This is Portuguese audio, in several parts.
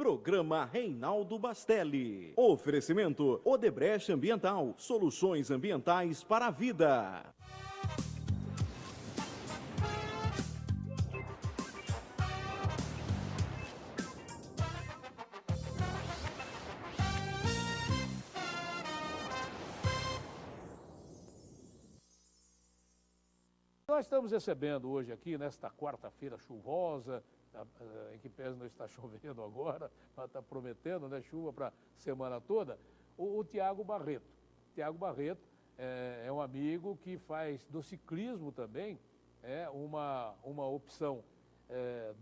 Programa Reinaldo Bastelli. Oferecimento Odebrecht Ambiental, soluções ambientais para a vida. Nós estamos recebendo hoje aqui, nesta quarta-feira chuvosa, em que pese não está chovendo agora, mas está prometendo, né, chuva para a semana toda, o Tiago Barreto. Tiago Barreto é um amigo que faz do ciclismo também uma opção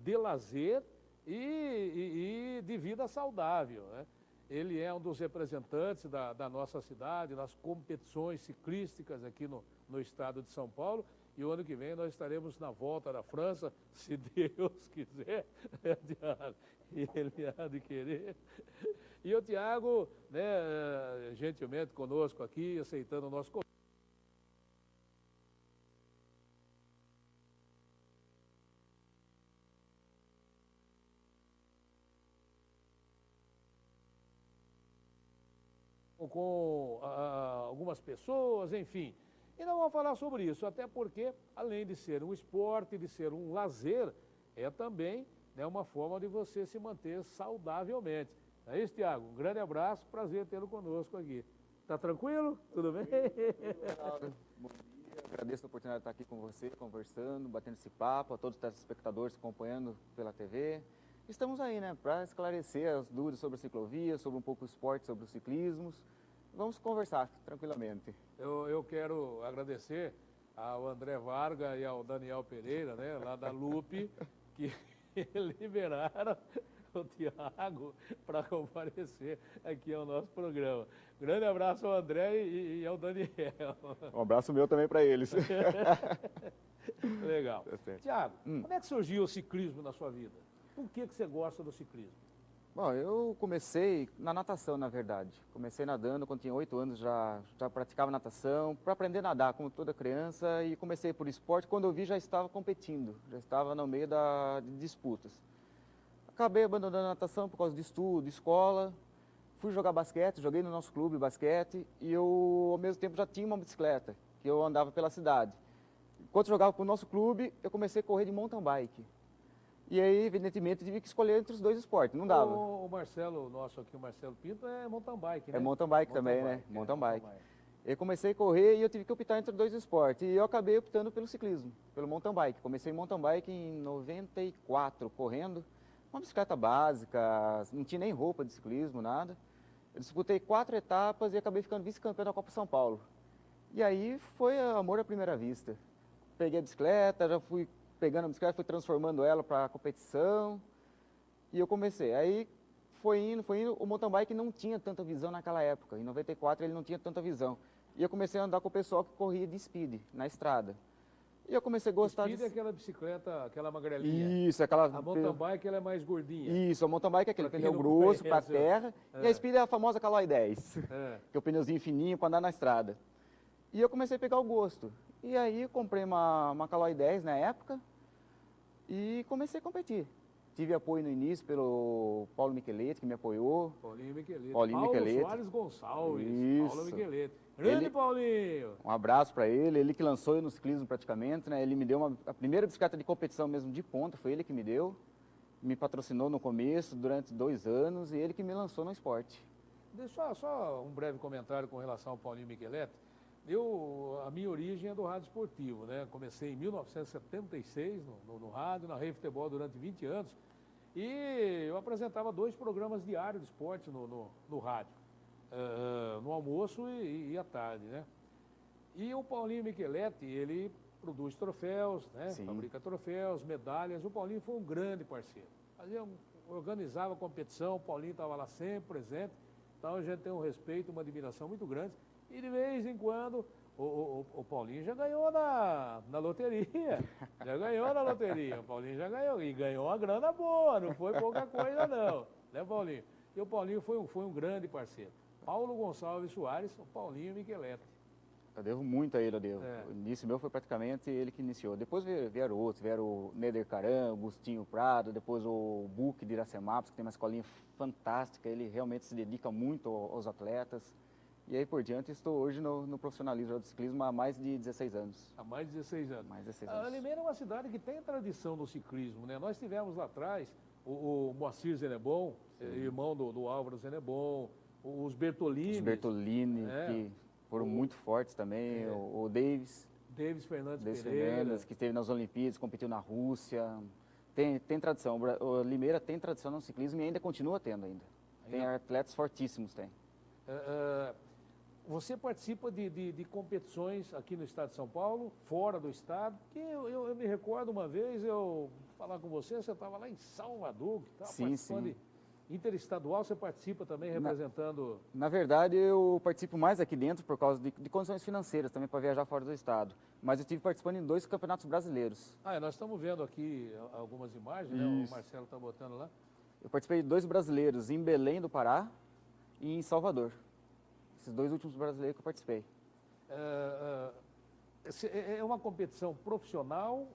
de lazer e de vida saudável, né? Ele é um dos representantes da nossa cidade, nas competições ciclísticas aqui no estado de São Paulo. E o ano que vem nós estaremos na volta da França, se Deus quiser, né, Tiago? E ele há de querer. E o Tiago, né, gentilmente conosco aqui, aceitando o nosso convite. Com algumas pessoas, enfim. E não vamos falar sobre isso, até porque, além de ser um esporte, de ser um lazer, é também, né, uma forma de você se manter saudavelmente. Não é isso, Tiago? Um grande abraço, prazer tê-lo conosco aqui. Tá tranquilo? Tudo bem? Bom dia, agradeço a oportunidade de estar aqui com você, conversando, batendo esse papo, a todos os telespectadores acompanhando pela TV. Estamos aí, né, para esclarecer as dúvidas sobre a ciclovia, sobre um pouco o esporte, sobre os ciclismos. Vamos conversar tranquilamente. Eu quero agradecer ao André Varga e ao Daniel Pereira, né, lá da Lupe, que liberaram o Tiago para comparecer aqui ao nosso programa. Grande abraço ao André e ao Daniel. Um abraço meu também para eles. Legal. Tá. Tiago, como é que surgiu o ciclismo na sua vida? Por que você gosta do ciclismo? Bom, eu comecei na natação, na verdade. Comecei nadando, quando tinha 8 anos já praticava natação, para aprender a nadar, como toda criança, e comecei por esporte. Quando eu vi, já estava competindo, já estava no meio de disputas. Acabei abandonando a natação por causa de estudo, escola, fui jogar basquete, joguei no nosso clube basquete, e eu, ao mesmo tempo, já tinha uma bicicleta, que eu andava pela cidade. Enquanto jogava para o nosso clube, eu comecei a correr de mountain bike. E aí, evidentemente, tive que escolher entre os dois esportes, não dava. O Marcelo, nosso aqui, o Marcelo Pinto, é mountain bike, né? É mountain bike também, né? Mountain bike. Eu comecei a correr e eu tive que optar entre dois esportes. E eu acabei optando pelo ciclismo, pelo mountain bike. Comecei mountain bike em 94, correndo. Uma bicicleta básica, não tinha nem roupa de ciclismo, nada. Eu disputei 4 etapas e acabei ficando vice-campeão da Copa São Paulo. E aí foi amor à primeira vista. Peguei a bicicleta, já fui pegando a bicicleta, fui transformando ela para a competição e eu comecei. Aí foi indo. O mountain bike não tinha tanta visão naquela época. Em 94 ele não tinha tanta visão. E eu comecei a andar com o pessoal que corria de speed, na estrada. E eu comecei a gostar Speed de... é aquela bicicleta, aquela magrelinha. Isso, aquela... A mountain bike ela é mais gordinha. Isso, a mountain bike é aquele Pra quem pneu não grosso para conhece, terra. E a speed é a famosa Caloi 10, que é o pneuzinho fininho para andar na estrada. E eu comecei a pegar o gosto. E aí eu comprei uma Caloi 10 na época, e comecei a competir. Tive apoio no início pelo Paulo Micheletti, que me apoiou. Paulinho Micheletti. Paulo Micheletti. Soares Gonçalves. Isso. Paulo Micheletti. Grande Paulinho! Um abraço para ele que lançou eu no ciclismo praticamente, né? Ele me deu a primeira bicicleta de competição mesmo de ponta, foi ele que me deu. Me patrocinou no começo, durante 2 anos, e ele que me lançou no esporte. Deixa só um breve comentário com relação ao Paulinho Micheletti. A minha origem é do rádio esportivo, né? Comecei em 1976 no rádio, narrei futebol durante 20 anos e eu apresentava 2 programas diários de esporte no rádio, no almoço e à tarde, né? E o Paulinho Micheletti, ele produz troféus, né? Sim. Fabrica troféus, medalhas. O Paulinho foi um grande parceiro. Organizava a competição, o Paulinho estava lá sempre presente, então a gente tem um respeito, uma admiração muito grande. E de vez em quando, o Paulinho já ganhou na loteria. Já ganhou na loteria. O Paulinho já ganhou. E ganhou uma grana boa, não foi pouca coisa não. Né, Paulinho? E o Paulinho foi um grande parceiro. Paulo Gonçalves Soares, o Paulinho Micheletti. Eu devo muito a ele, eu devo. É. O início meu foi praticamente ele que iniciou. Depois vieram outros, vieram o Neder Caran, o Gustinho Prado, depois o Buque de Iracemápolis, que tem uma escolinha fantástica, ele realmente se dedica muito aos atletas. E aí por diante estou hoje no profissionalismo do ciclismo há mais de 16 anos. Há mais de 16 anos. Mais de 16 A anos. Limeira é uma cidade que tem tradição no ciclismo, né? Nós tivemos lá atrás o Moacir Zenebon, irmão do Álvaro Zenebon, os Bertolini. Os Bertolini, É. que foram muito fortes também, o Davis Davis Fernandes Fernandes, Pereira. que esteve nas Olimpíadas, competiu na Rússia. Tem tradição, o Limeira tem tradição no ciclismo e ainda continua tendo ainda. Tem atletas fortíssimos, tem. Você participa de competições aqui no estado de São Paulo, fora do estado, que eu me recordo uma vez, eu falar com você estava lá em Salvador, que estava Sim, participando sim. de interestadual, você participa também representando... Na verdade, eu participo mais aqui dentro por causa de condições financeiras também para viajar fora do estado. Mas eu estive participando em 2 campeonatos brasileiros. nós estamos vendo aqui algumas imagens, né? O Isso. Marcelo está botando lá. Eu participei de 2 brasileiros em Belém do Pará e em Salvador. Esses 2 últimos brasileiros que eu participei. É uma competição profissional,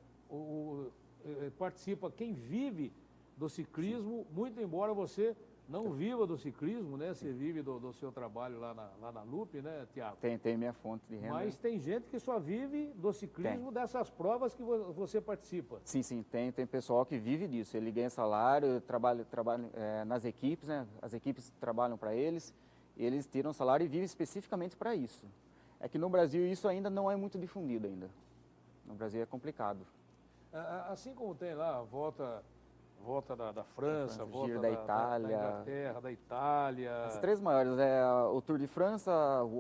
participa quem vive do ciclismo, muito embora você não viva do ciclismo, né? Você vive do seu trabalho lá na Lupe, né, Tiago? Tem minha fonte de renda. Mas tem gente que só vive do ciclismo dessas provas que você participa. Sim, tem pessoal que vive disso. Ele ganha salário, trabalha nas equipes, né? As equipes trabalham para eles, eles tiram salário e vivem especificamente para isso. É que no Brasil isso ainda não é muito difundido ainda. No Brasil é complicado. Assim como tem lá a volta da França, volta Giro da da Itália. da Inglaterra, da Itália. As 3 maiores, o Tour de França,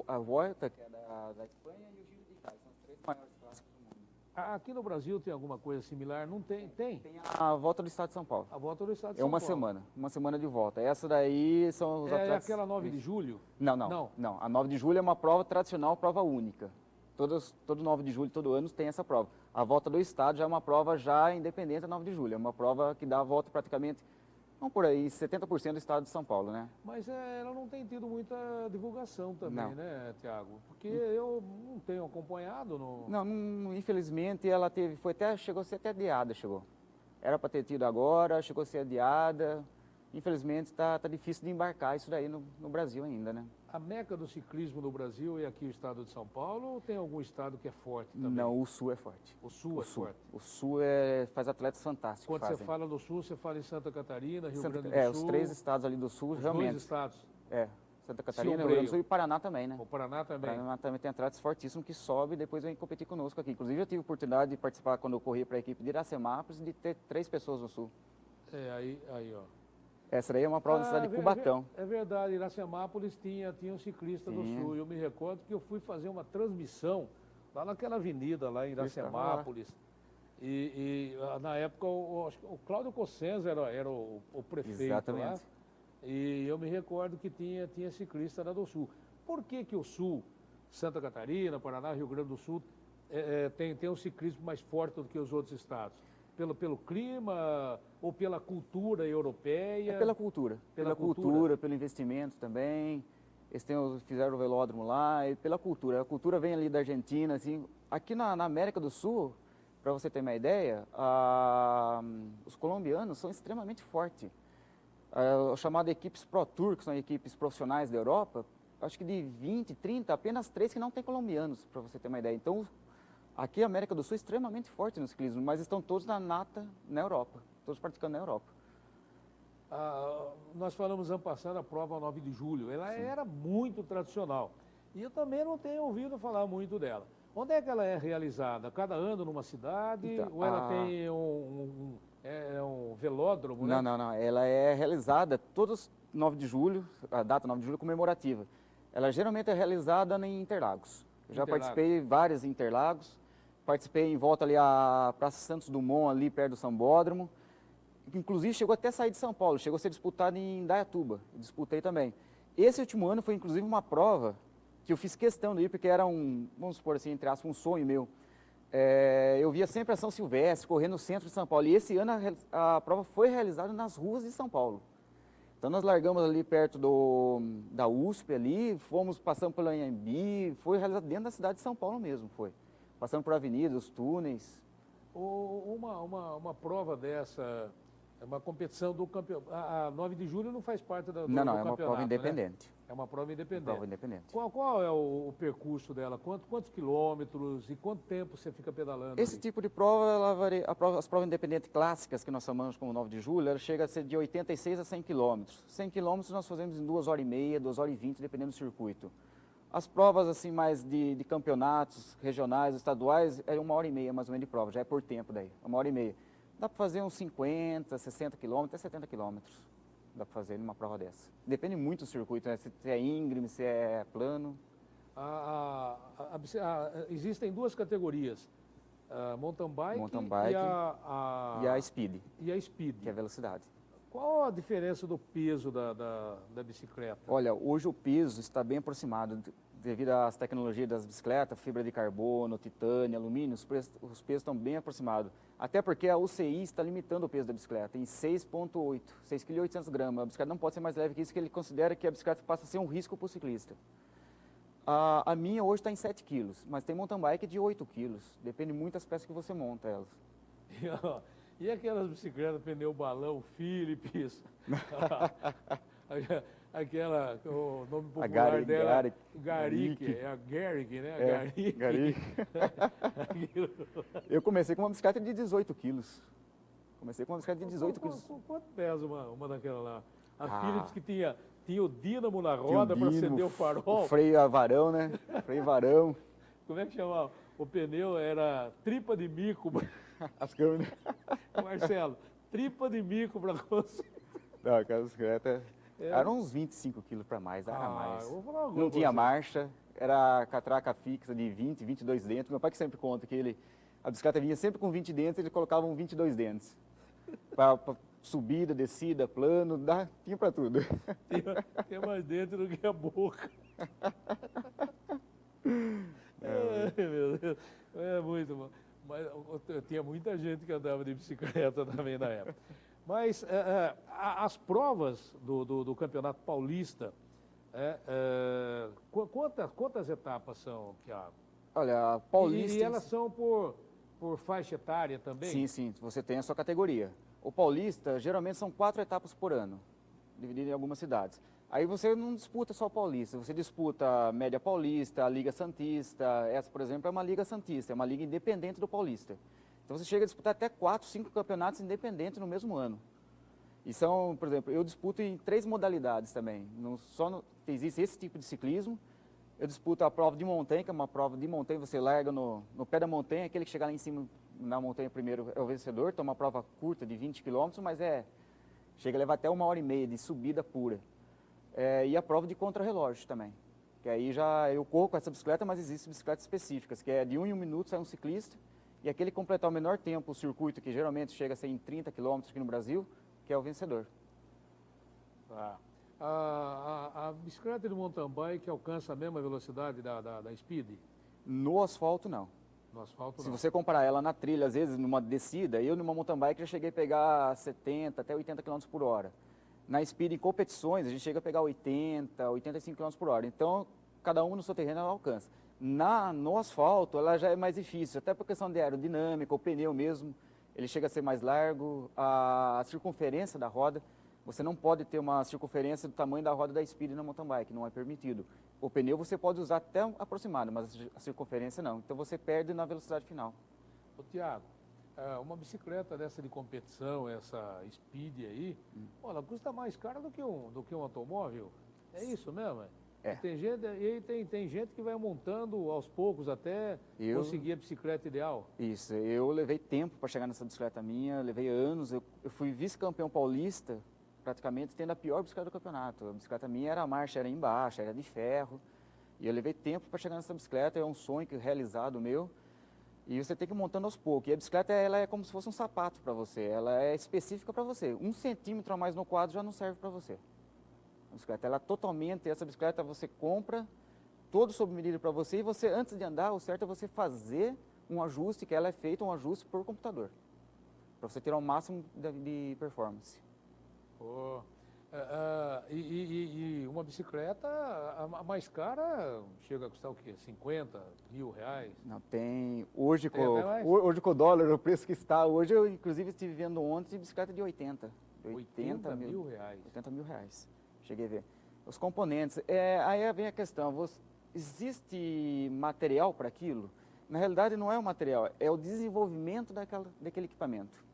a Volta, que é da Espanha, e o Giro de Itália. São os 3 maiores clássicos do mundo. Aqui no Brasil tem alguma coisa similar? Não tem? Tem. Tem a Volta do Estado de São Paulo. A volta do estado de É São uma Paulo. semana de volta. Essa daí são os É atletas... aquela 9 de julho? Não. A 9 de julho é uma prova tradicional, prova única. Todo 9 de julho, todo ano, tem essa prova. A volta do estado já é uma prova já independente da 9 de julho. É uma prova que dá a volta praticamente, vamos por aí, 70% do estado de São Paulo, né? Mas ela não tem tido muita divulgação também, Não. né, Tiago? Porque eu não tenho acompanhado no... Não, infelizmente ela chegou a ser até adiada, Era para ter tido agora, chegou a ser adiada. Infelizmente está difícil de embarcar isso daí no Brasil ainda, né? A meca do ciclismo no Brasil é aqui o estado de São Paulo ou tem algum estado que é forte também? Não, o Sul é forte. O Sul é forte. O Sul faz atletas fantásticos. Quando fazem. você fala do Sul, você fala em Santa Catarina, Rio Grande do Os Sul... 3 estados ali do Sul, os realmente. 2 estados. Santa Catarina, Rio ombreiam. Grande do Sul e Paraná também, né? O Paraná também. Paraná também tem atletas fortíssimos que sobem e depois vêm competir conosco aqui. Inclusive, eu tive a oportunidade de participar quando eu corri para a equipe de Iracemápolis de ter 3 pessoas no Sul. Aí, ó. Essa daí é uma prova da cidade de Cubatão. É verdade, Iracemápolis tinha um ciclista do Sim. Sul. Eu me recordo que eu fui fazer uma transmissão lá naquela avenida, lá em Iracemápolis. Na época, acho que o Cláudio Cossenza era o prefeito Exatamente. lá. E eu me recordo que tinha ciclista lá do Sul. Por que o Sul, Santa Catarina, Paraná, Rio Grande do Sul, tem um ciclismo mais forte do que os outros estados? Pelo clima ou pela cultura europeia? É pela cultura. Pela cultura, pelo investimento também. Eles fizeram o velódromo lá, e pela cultura. A cultura vem ali da Argentina, assim. Aqui na América do Sul, para você ter uma ideia, os colombianos são extremamente fortes. As chamadas equipes Pro Tour, que são equipes profissionais da Europa, acho que de 20, 30, apenas 3 que não tem colombianos, para você ter uma ideia. Então, aqui a América do Sul é extremamente forte no ciclismo, mas estão todos na nata na Europa, todos praticando na Europa. Nós falamos ano passado a prova 9 de julho, ela era muito tradicional. E eu também não tenho ouvido falar muito dela. Onde é que ela é realizada? Cada ano numa cidade? Então, ou ela tem um velódromo, né? Não. Ela é realizada todos 9 de julho, a data 9 de julho é comemorativa. Ela geralmente é realizada em Interlagos. Eu já participei de várias em Interlagos. Participei em volta ali a Praça Santos Dumont, ali perto do Sambódromo. Inclusive chegou até a sair de São Paulo, chegou a ser disputado em Indaiatuba. Eu disputei também. Esse último ano foi inclusive uma prova que eu fiz questão de ir, porque era vamos supor assim, entre aspas, um sonho meu. Eu via sempre a São Silvestre, correndo no centro de São Paulo. E esse ano a prova foi realizada nas ruas de São Paulo. Então Então nós largamos ali perto da USP ali, fomos passando pelo Anhembi, foi realizado dentro da cidade de São Paulo mesmo, foi. Passando por avenidas, túneis. Uma prova dessa, uma competição do campeonato, a 9 de julho não faz parte do Não, campeonato, é uma prova né? independente. É uma prova independente. Prova independente. Qual é o percurso dela? Quantos quilômetros e quanto tempo você fica pedalando? Esse ali? tipo de prova, ela varia, as provas independentes clássicas, que nós chamamos como 9 de julho, ela chega a ser de 86 a 100 quilômetros. 100 quilômetros nós fazemos em 2 horas e meia, 2 horas e 20, dependendo do circuito. As provas assim mais de campeonatos regionais, estaduais, é 1 hora e meia mais ou menos de prova, já é por tempo daí, 1 hora e meia. Dá para fazer uns 50, 60 quilômetros, até 70 quilômetros. Dá para fazer numa prova dessa. Depende muito do circuito, né? Se é íngreme, se é plano. Existem 2 categorias, a mountain bike, Bike e a speed, e a speed. que é a velocidade. Qual a diferença do peso da bicicleta? Olha, hoje o peso está bem aproximado. Devido às tecnologias das bicicletas, fibra de carbono, titânio, alumínio, os pesos estão bem aproximados. Até porque a UCI está limitando o peso da bicicleta em 6,8, 6,8 kg. A bicicleta não pode ser mais leve que isso, que ele considera que a bicicleta passa a ser um risco para o ciclista. A minha hoje está em 7 kg, mas tem mountain bike de 8 kg. Depende muito das peças que você monta elas. E aquelas bicicletas pneu balão, Philips, aquela, o nome popular dela, Garrick, é a Garrick, né? Garrick. Eu comecei com uma bicicleta de 18 quilos. Quanto pesa uma daquela lá? A Philips que tinha o dínamo na roda para acender o farol. O freio a varão, né? Freio varão. Como é que chamava? O pneu era tripa de mico. As câmeras. Marcelo, tripa de mico para você. Não, aquela bicicleta era uns 25 quilos para mais, era mais. Não tinha marcha, era catraca fixa de 20, 22 dentes. Meu pai que sempre conta que a bicicleta vinha sempre com 20 dentes, ele colocava 22 dentes. Para subida, descida, plano, tinha para tudo. Tinha mais dentro do que a boca. Meu Deus, é muito bom. Mas tinha muita gente que andava de bicicleta também na época. Mas as provas do Campeonato Paulista, quantas etapas são, Thiago? Olha, Paulista... E elas são por faixa etária também? Sim, sim, você tem a sua categoria. O Paulista, geralmente são 4 etapas por ano, dividido em algumas cidades. Aí você não disputa só o Paulista, você disputa a Média Paulista, a Liga Santista. Essa, por exemplo, é uma Liga Santista, é uma liga independente do Paulista. Então você chega a disputar até 4, 5 campeonatos independentes no mesmo ano. E são, por exemplo, eu disputo em 3 modalidades também. Existe esse tipo de ciclismo. Eu disputo a prova de montanha, que é uma prova de montanha, você larga no pé da montanha, aquele que chegar lá em cima na montanha primeiro é o vencedor. Então é uma prova curta de 20 km, mas chega a levar até 1 hora e meia de subida pura. E a prova de contrarrelógio também, que aí já eu corro com essa bicicleta, mas existem bicicletas específicas, que é de 1 em 1 minuto sai um ciclista, e aquele que completar o menor tempo o circuito, que geralmente chega a ser em 30 km aqui no Brasil, que é o vencedor. A bicicleta de mountain bike alcança a mesma velocidade da Speed? No asfalto, não. No asfalto, Se não. você comparar ela na trilha, às vezes numa descida, eu numa mountain bike já cheguei a pegar 70 até 80 km por hora. Na Speed, em competições, a gente chega a pegar 80, 85 km por hora. Então, cada um no seu terreno ela alcança. No asfalto, ela já é mais difícil, até por questão de aerodinâmica, o pneu mesmo, ele chega a ser mais largo, a circunferência da roda, você não pode ter uma circunferência do tamanho da roda da Speed na mountain bike, não é permitido. O pneu você pode usar até aproximado, mas a circunferência não. Então, você perde na velocidade final. Ô, Thiago, uma bicicleta dessa de competição, essa Speed aí, ela custa mais cara do que um automóvel. É isso mesmo? Tem gente que vai montando aos poucos até conseguir a bicicleta ideal. Isso, eu levei tempo para chegar nessa bicicleta minha, levei anos. Eu fui vice-campeão paulista, praticamente tendo a pior bicicleta do campeonato. A bicicleta minha a marcha era embaixo, era de ferro. E eu levei tempo para chegar nessa bicicleta, é um sonho realizado meu. E você tem que ir montando aos poucos. E a bicicleta ela é como se fosse um sapato para você. Ela é específica para você. 1 centímetro a mais no quadro já não serve para você. A bicicleta, ela totalmente, essa bicicleta você compra, todo sob medida para você. E você, antes de andar, o certo é você fazer um ajuste, que ela é feita um ajuste por computador. Para você ter o máximo de performance. bicicleta, a mais cara chega a custar o quê? 50 mil reais? Não, tem. Hoje, Tem até mais? hoje com o dólar, o preço que está, hoje eu inclusive estive vendo ontem de bicicleta de 80. 80 mil reais. 80 mil reais. Cheguei a ver. Os componentes, aí vem a questão, existe material para aquilo? Na realidade não é o material, é o desenvolvimento daquele equipamento.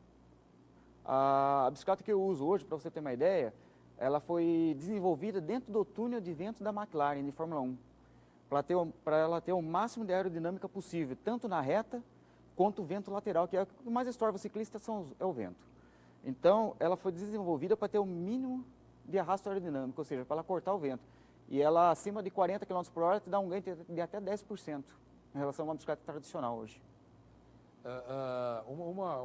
A bicicleta que eu uso hoje, para você ter uma ideia, ela foi desenvolvida dentro do túnel de vento da McLaren de Fórmula 1, para ela ter o máximo de aerodinâmica possível, tanto na reta quanto o vento lateral, que é o que mais estorva o ciclista é o vento. Então, ela foi desenvolvida para ter o mínimo de arrasto aerodinâmico, ou seja, para ela cortar o vento. E ela, acima de 40 km por hora, te dá um ganho de até 10% em relação a uma bicicleta tradicional hoje.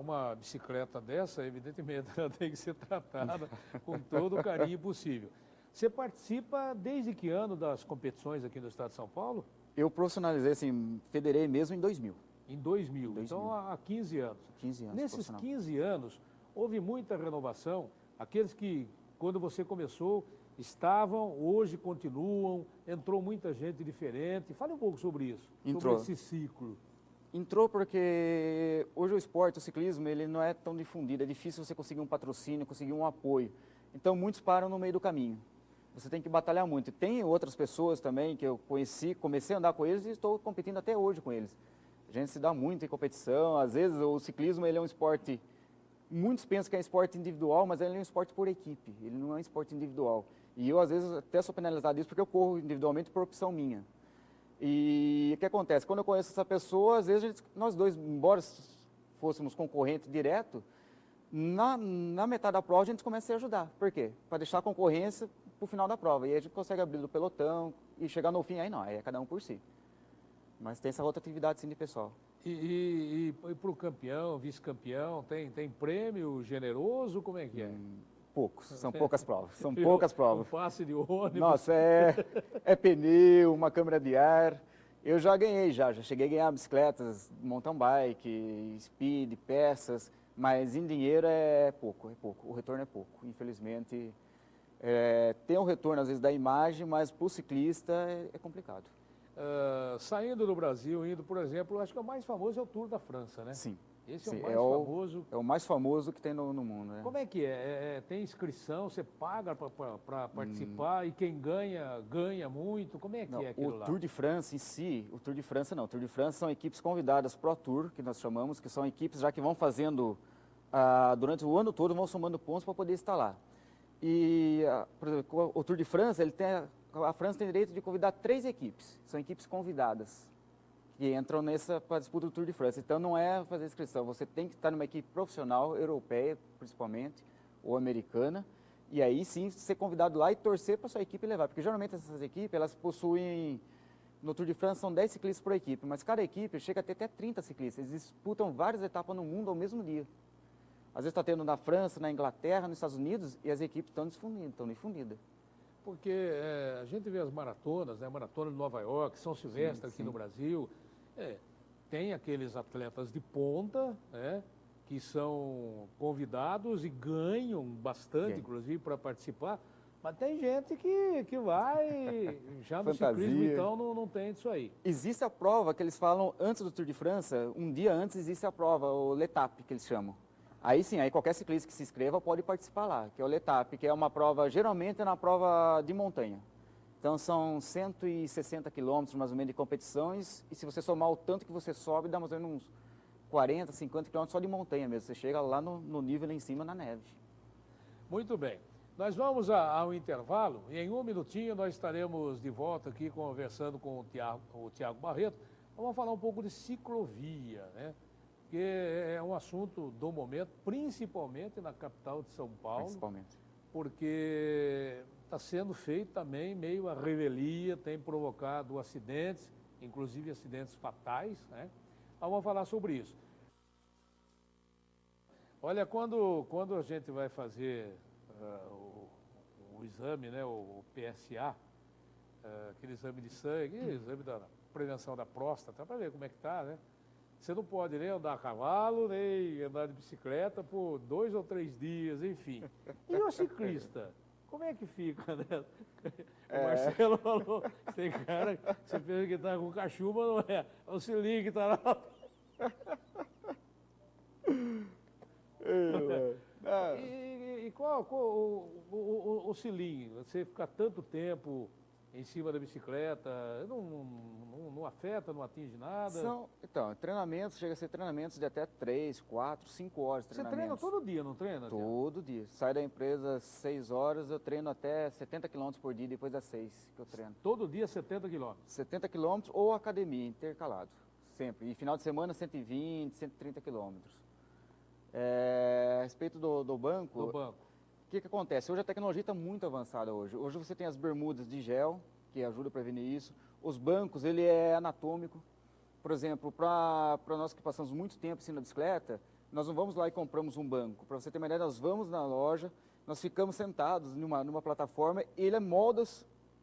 Uma bicicleta dessa, evidentemente, ela tem que ser tratada com todo o carinho possível. Você participa desde que ano das competições aqui no estado de São Paulo? Eu profissionalizei, assim, federei mesmo em 2000. Em 2000, então há 15 anos. 15 anos. Nesses 15 anos, houve muita renovação. Aqueles que, quando você começou, estavam, hoje continuam, entrou muita gente diferente. Fale um pouco sobre isso, Entrou. sobre esse ciclo. Entrou porque hoje o esporte, o ciclismo, ele não é tão difundido, é difícil você conseguir um patrocínio, conseguir um apoio. Então muitos param no meio do caminho. Você tem que batalhar muito. Tem outras pessoas também que eu conheci, comecei a andar com eles e estou competindo até hoje com eles. A gente se dá muito em competição, às vezes o ciclismo ele é um esporte, muitos pensam que é um esporte individual, mas ele é um esporte por equipe, ele não é um esporte individual. E eu às vezes até sou penalizado disso porque eu corro individualmente por opção minha. E o que acontece? Quando eu conheço essa pessoa, às vezes nós dois, embora fôssemos concorrentes direto, na metade da prova a gente começa a se ajudar. Por quê? Para deixar a concorrência para o final da prova. E aí a gente consegue abrir do pelotão e chegar no fim, aí não, aí é cada um por si. Mas tem essa rotatividade sim de pessoal. E para o campeão, vice-campeão, tem prêmio generoso? Como é que é? Poucos, são poucas provas, são poucas provas. Um passe de ônibus. Nossa, é pneu, uma câmera de ar. Eu já ganhei, já cheguei a ganhar bicicletas, mountain bike, speed, peças, mas em dinheiro é pouco, o retorno é pouco, infelizmente. Tem um retorno às vezes da imagem, mas para o ciclista é complicado. Saindo do Brasil, indo, por exemplo, acho que o mais famoso é o Tour da França, né? Sim. Esse Sim, é o mais famoso. É o mais famoso que tem no mundo, né? Como é que é? Tem inscrição, você paga para participar e quem ganha, ganha muito? Como é que é aquilo lá? O Tour de França em si, o Tour de França não. O Tour de França são equipes convidadas Pro Tour, que nós chamamos, que são equipes já que vão fazendo, durante o ano todo, vão somando pontos para poder estar lá. E, por exemplo, o Tour de França, a França tem direito de convidar 3 equipes, são equipes convidadas, que entram para a disputa do Tour de França. Então não é fazer inscrição, você tem que estar numa equipe profissional, europeia principalmente, ou americana, e aí sim ser convidado lá e torcer para a sua equipe levar. Porque geralmente essas equipes, elas possuem, no Tour de França são 10 ciclistas por equipe, mas cada equipe chega a ter até 30 ciclistas, eles disputam várias etapas no mundo ao mesmo dia. Às vezes está tendo na França, na Inglaterra, nos Estados Unidos, e as equipes estão difundidas. Porque a gente vê as maratonas, né? A maratona de Nova York, São Silvestre aqui no Brasil, tem aqueles atletas de ponta, né? Que são convidados e ganham bastante, inclusive, para participar. Mas tem gente que vai, já no ciclismo, então, não tem isso aí. Existe a prova que eles falam antes do Tour de França, um dia antes existe a prova, o L'Etape, que eles chamam. Aí sim, aí qualquer ciclista que se inscreva pode participar lá, que é o L'Etape, que é uma prova, geralmente é na prova de montanha. Então são 160 quilômetros mais ou menos de competições, e se você somar o tanto que você sobe, dá mais ou menos uns 40, 50 quilômetros só de montanha mesmo. Você chega lá no nível lá em cima, na neve. Muito bem. Nós vamos ao intervalo e em um minutinho nós estaremos de volta aqui conversando com o Tiago Barreto. Vamos falar um pouco de ciclovia, né? Que é um assunto do momento, principalmente na capital de São Paulo. Principalmente. Porque está sendo feito também meio a revelia, tem provocado acidentes, inclusive acidentes fatais, né? Vamos falar sobre isso. Olha, quando a gente vai fazer o exame, né, o PSA, aquele exame de sangue, exame da prevenção da próstata, para ver como é que está, né? Você não pode nem andar a cavalo, nem andar de bicicleta por 2 ou 3 dias, enfim. E o ciclista? Como é que fica, né? O Marcelo falou, tem cara que você pensa que tá com cachumba, não é? É o Cilinho que tá lá. E qual o Cilinho? Você ficar tanto tempo em cima da bicicleta, não afeta, não atinge nada? Então, treinamentos, chega a ser treinamentos de até 3, 4, 5 horas de Você treinamentos. treina todo dia, não treina? Todo dia. Sai da empresa às 6 horas, eu treino até 70 km por dia, depois das 6 que eu treino. Todo dia 70 quilômetros. 70 km ou academia, intercalado, sempre. E final de semana 120, 130 quilômetros. A respeito do banco, No banco. o que acontece? Hoje a tecnologia está muito avançada hoje. Hoje você tem as bermudas de gel, que ajuda a prevenir isso. Os bancos, ele é anatômico. Por exemplo, para nós que passamos muito tempo assim na bicicleta, nós não vamos lá e compramos um banco. Para você ter uma ideia, nós vamos na loja, nós ficamos sentados numa plataforma, e ele molda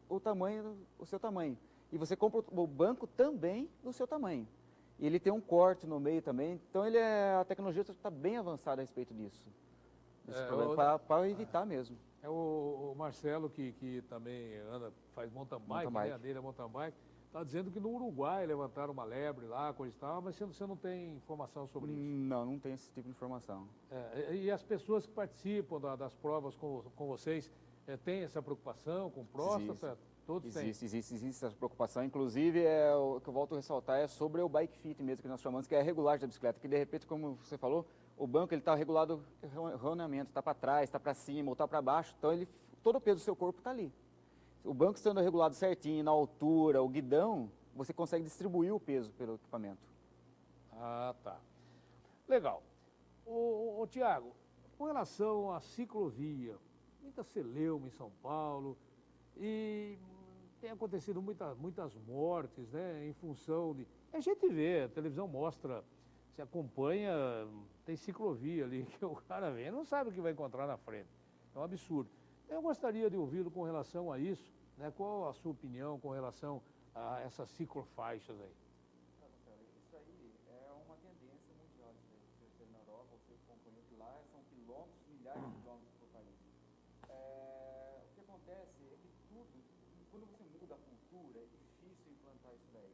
o seu tamanho. E você compra o banco também do seu tamanho. E ele tem um corte no meio também. Então a tecnologia está bem avançada a respeito disso. Para evitar mesmo. É o Marcelo que também faz mountain bike, né? A dele é mountain bike. Está dizendo que no Uruguai levantaram uma lebre lá, coisa e tal, mas você não tem informação sobre isso? Não tem esse tipo de informação. E as pessoas que participam das provas com vocês, têm essa preocupação com próstata? Todos têm? Existe essa preocupação. Inclusive, o que eu volto a ressaltar é sobre o bike fit mesmo, que nós chamamos, que é a regulagem da bicicleta, que de repente, como você falou, o banco está regulado erroneamente, está para trás, está para cima ou está para baixo, então todo o peso do seu corpo está ali. O banco estando regulado certinho, na altura, o guidão, você consegue distribuir o peso pelo equipamento. Ah, tá. Legal. Ô Tiago, com relação à ciclovia, muita celeuma em São Paulo, e tem acontecido muitas mortes, né, em função de... A gente vê, a televisão mostra, se acompanha, tem ciclovia ali, que o cara vem, não sabe o que vai encontrar na frente. É um absurdo. Eu gostaria de ouvi-lo com relação a isso, né? Qual a sua opinião com relação a essas ciclofaixas aí? Isso aí é uma tendência mundial. Você na Europa, você acompanha que lá são quilômetros, milhares de quilômetros por país. O que acontece é que quando você muda a cultura, é difícil implantar isso daí.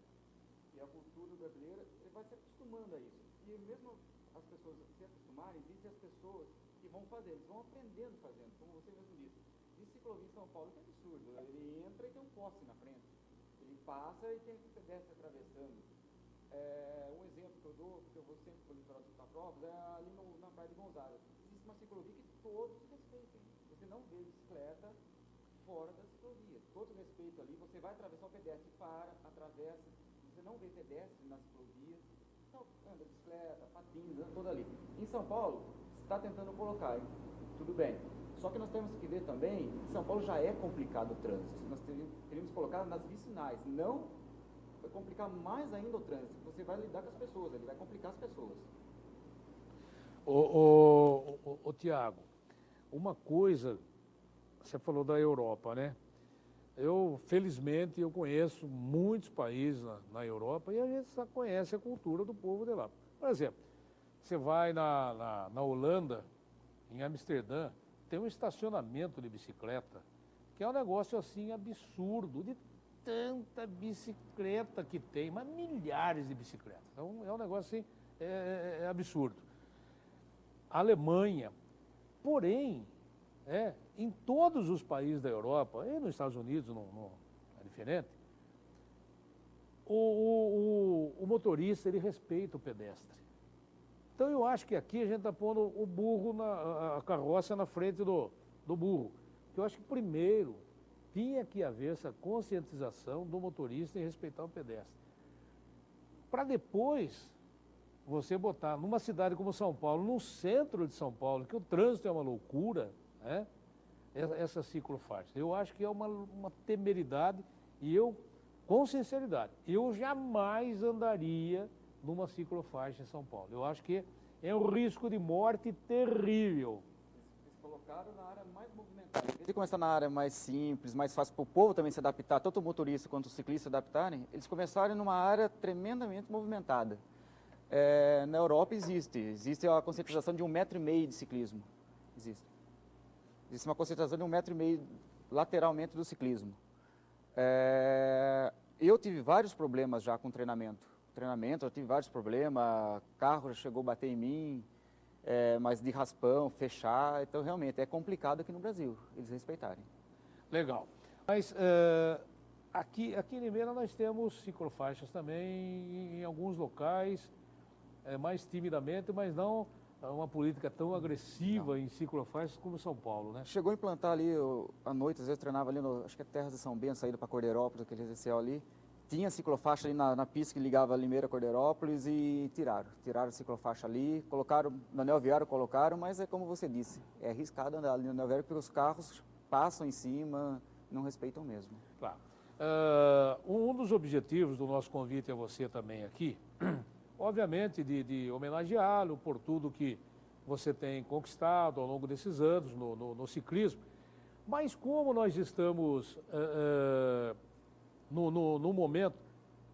E a cultura brasileira vai se acostumando a isso. E mesmo as pessoas se acostumarem, existem as pessoas que vão fazer, eles vão aprendendo fazendo, como você mesmo disse. De ciclovia em São Paulo, que absurdo. Ele entra e tem um poste na frente. Ele passa e tem pedestre atravessando. Um exemplo que eu dou, porque eu vou sempre para o litoral de Santa Provas, é ali na Praia de Gonzaga. Existe uma ciclovia que todos respeitem. Você não vê bicicleta fora da ciclovia. Todos respeitam ali. Você vai atravessar o pedestre, atravessa. Você não vê pedestre na ciclovia. Então, anda bicicleta, patins, anda toda ali. Em São Paulo, você está tentando colocar, hein? Tudo bem. Só que nós temos que ver também, em São Paulo já é complicado o trânsito. Nós teríamos que colocar nas vicinais. Não vai complicar mais ainda o trânsito. Você vai lidar com as pessoas, ele vai complicar as pessoas. Ô Tiago, uma coisa, você falou da Europa, né? Felizmente, eu conheço muitos países na Europa e a gente só conhece a cultura do povo de lá. Por exemplo, você vai na Holanda, em Amsterdã, tem um estacionamento de bicicleta, que é um negócio assim absurdo, de tanta bicicleta que tem, mas milhares de bicicletas. Então é um negócio assim, absurdo. A Alemanha, porém, em todos os países da Europa, e nos Estados Unidos não é diferente, o motorista ele respeita o pedestre. Então eu acho que aqui a gente está pondo o burro, a carroça na frente do burro. Eu acho que primeiro tinha que haver essa conscientização do motorista em respeitar o pedestre. Para depois você botar numa cidade como São Paulo, no centro de São Paulo, que o trânsito é uma loucura, né? Essa ciclofaixa. Eu acho que é uma temeridade e com sinceridade, eu jamais andaria numa ciclofaixa em São Paulo. Eu acho que é um risco de morte terrível. Eles colocaram na área mais movimentada. Em vez de começar na área mais simples, mais fácil para o povo também se adaptar, tanto o motorista quanto o ciclista se adaptarem, eles começaram numa área tremendamente movimentada. Na Europa existe a conscientização de 1,5 metro de ciclismo. Existe. Existe uma concentração de 1,5 m lateralmente do ciclismo. Eu tive vários problemas já com treinamento. Eu tive vários problemas, carro já chegou a bater em mim, mas de raspão, fechar. Então, realmente, é complicado aqui no Brasil, eles respeitarem. Legal. Mas aqui em Limeira nós temos ciclofaixas também em alguns locais, mais timidamente, mas não uma política tão agressiva em ciclofaixas como São Paulo, né? Chegou a implantar ali, à noite, às vezes treinava ali, acho que é Terras de São Bento, saída para Cordeirópolis, aquele residencial ali. Tinha ciclofaixa ali na pista que ligava Limeira a Cordeirópolis e tiraram a ciclofaixa ali, colocaram, no anel viário colocaram, mas é como você disse, é arriscado andar ali no anel viário porque os carros passam em cima, não respeitam mesmo. Claro. Um dos objetivos do nosso convite a você também aqui, obviamente de homenageá-lo por tudo que você tem conquistado ao longo desses anos no ciclismo, mas como nós estamos no momento,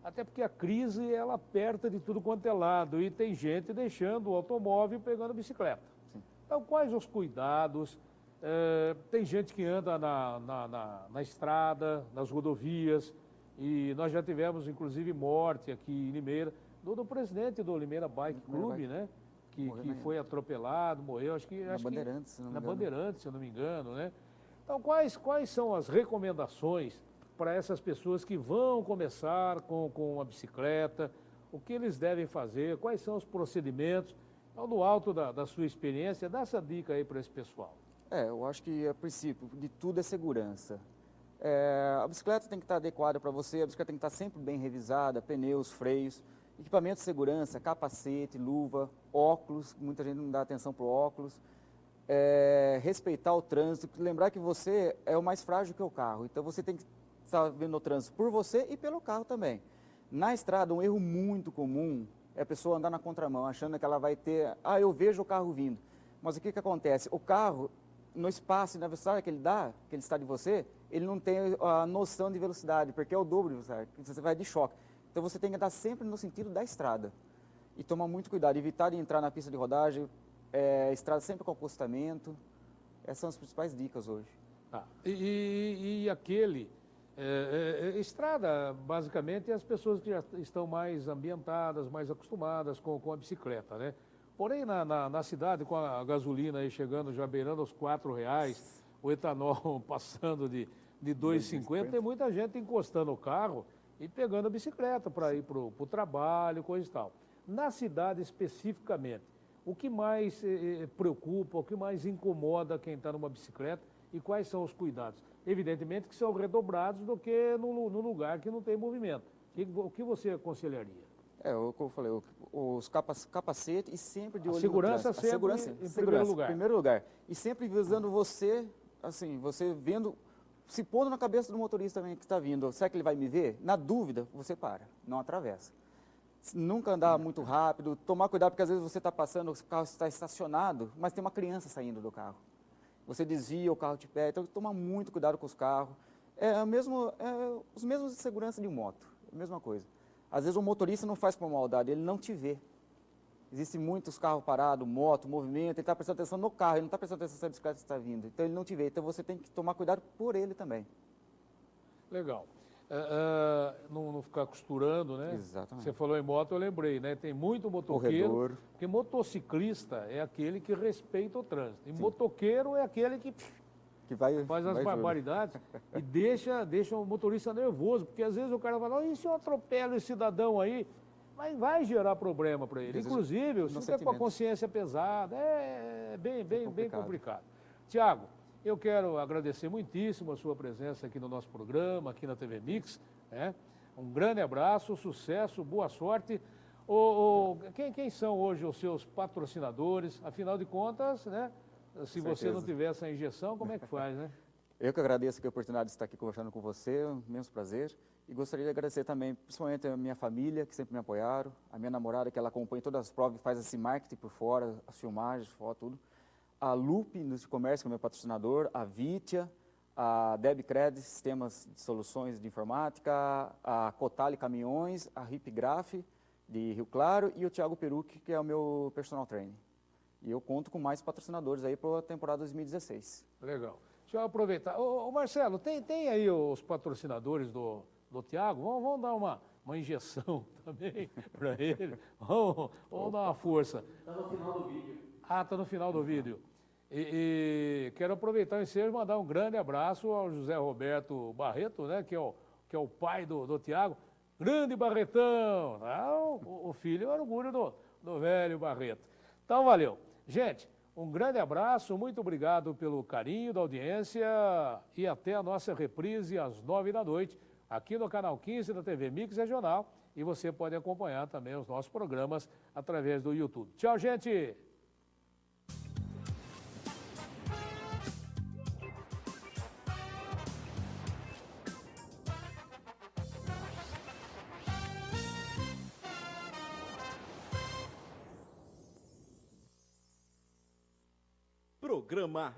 até porque a crise ela aperta de tudo quanto é lado e tem gente deixando o automóvel e pegando bicicleta. Sim. Então, quais os cuidados? Tem gente que anda na estrada, nas rodovias, e nós já tivemos, inclusive, morte aqui em Limeira, do presidente do Limeira Bike Clube, né? Que foi atropelado, morreu, acho que... Na Bandeirantes, se não me engano. Na Bandeirantes, se eu não me engano, né? Então, quais são as recomendações para essas pessoas que vão começar com a bicicleta? O que eles devem fazer? Quais são os procedimentos? Então, no alto da sua experiência, dá essa dica aí para esse pessoal. Eu acho que, a princípio, de tudo é segurança. A bicicleta tem que estar adequada para você, a bicicleta tem que estar sempre bem revisada, pneus, freios, equipamento de segurança, capacete, luva, óculos, muita gente não dá atenção para o óculos, respeitar o trânsito, lembrar que você é o mais frágil que o carro, então você tem que estar vendo o trânsito por você e pelo carro também. Na estrada, um erro muito comum é a pessoa andar na contramão, achando que ela vai ter, eu vejo o carro vindo, mas o que acontece? O carro, no espaço e na velocidade que ele dá, que ele está de você, ele não tem a noção de velocidade, porque é o dobro de velocidade, você vai de choque. Então você tem que andar sempre no sentido da estrada e tomar muito cuidado, evitar de entrar na pista de rodagem, estrada sempre com acostamento. Essas são as principais dicas hoje. E estrada, basicamente, é as pessoas que já estão mais ambientadas, mais acostumadas com a bicicleta, né? Porém, na cidade, com a gasolina aí chegando, já beirando os R$4, o etanol passando de R$2,50, tem muita gente encostando o carro e pegando a bicicleta para ir para o trabalho, coisa e tal. Na cidade, especificamente, o que mais preocupa, o que mais incomoda quem está numa bicicleta e quais são os cuidados? Evidentemente que são redobrados do que no lugar que não tem movimento. O que você aconselharia? O que eu falei, os capacetes e sempre de olho segurança no sempre segurança em primeiro lugar. E sempre visando você, assim, você vendo, se pondo na cabeça do motorista também que está vindo, será que ele vai me ver? Na dúvida, você para, não atravessa. Nunca andar muito rápido, tomar cuidado, porque às vezes você está passando, o carro está estacionado, mas tem uma criança saindo do carro. Você desvia, o carro te pega, então toma muito cuidado com os carros. Os mesmos de segurança de moto, a mesma coisa. Às vezes o motorista não faz por maldade, ele não te vê. Existem muitos carros parados, moto, movimento, ele está prestando atenção no carro, ele não está prestando atenção se a bicicleta está vindo. Então ele não te vê, então você tem que tomar cuidado por ele também. Legal. Não ficar costurando, né? Exatamente. Você falou em moto, eu lembrei, né? Tem muito motoqueiro, Corredor. porque motociclista é aquele que respeita o trânsito. E motoqueiro é aquele que faz as barbaridades e deixa o motorista nervoso, porque às vezes o cara fala, e se eu atropelo esse cidadão aí? Mas vai gerar problema para ele. Inclusive, se você com a consciência pesada, é bem complicado. Tiago, eu quero agradecer muitíssimo a sua presença aqui no nosso programa, aqui na TV Mix, né? Um grande abraço, sucesso, boa sorte. Quem são hoje os seus patrocinadores? Afinal de contas, né? Se você não tiver essa injeção, como é que faz, né? Eu que agradeço a oportunidade de estar aqui conversando com você, um imenso prazer. E gostaria de agradecer também, principalmente a minha família, que sempre me apoiaram, a minha namorada, que ela acompanha todas as provas e faz esse marketing por fora, as filmagens, foto, tudo. A Lupe, Indústria de Comércio, que é meu patrocinador, a Vitia, a Debcred, Sistemas de Soluções de Informática, a Cotale Caminhões, a Ripgraph, de Rio Claro, e o Thiago Perucci, que é o meu personal trainer. E eu conto com mais patrocinadores aí para a temporada 2016. Legal. Deixa eu aproveitar. Ô, Marcelo, tem aí os patrocinadores do Thiago? Vamos dar uma injeção também para ele. Vamos dar uma força. Está no final do vídeo. Ah, está no final do vídeo. E quero aproveitar o ensejo e mandar um grande abraço ao José Roberto Barreto, né, que é o pai do Thiago. Grande Barretão! Ah, o filho é orgulho do velho Barreto. Então, valeu. Gente, um grande abraço, muito obrigado pelo carinho da audiência e até a nossa reprise às 9 da noite, aqui no canal 15 da TV Mix Regional. E você pode acompanhar também os nossos programas através do YouTube. Tchau, gente! Programa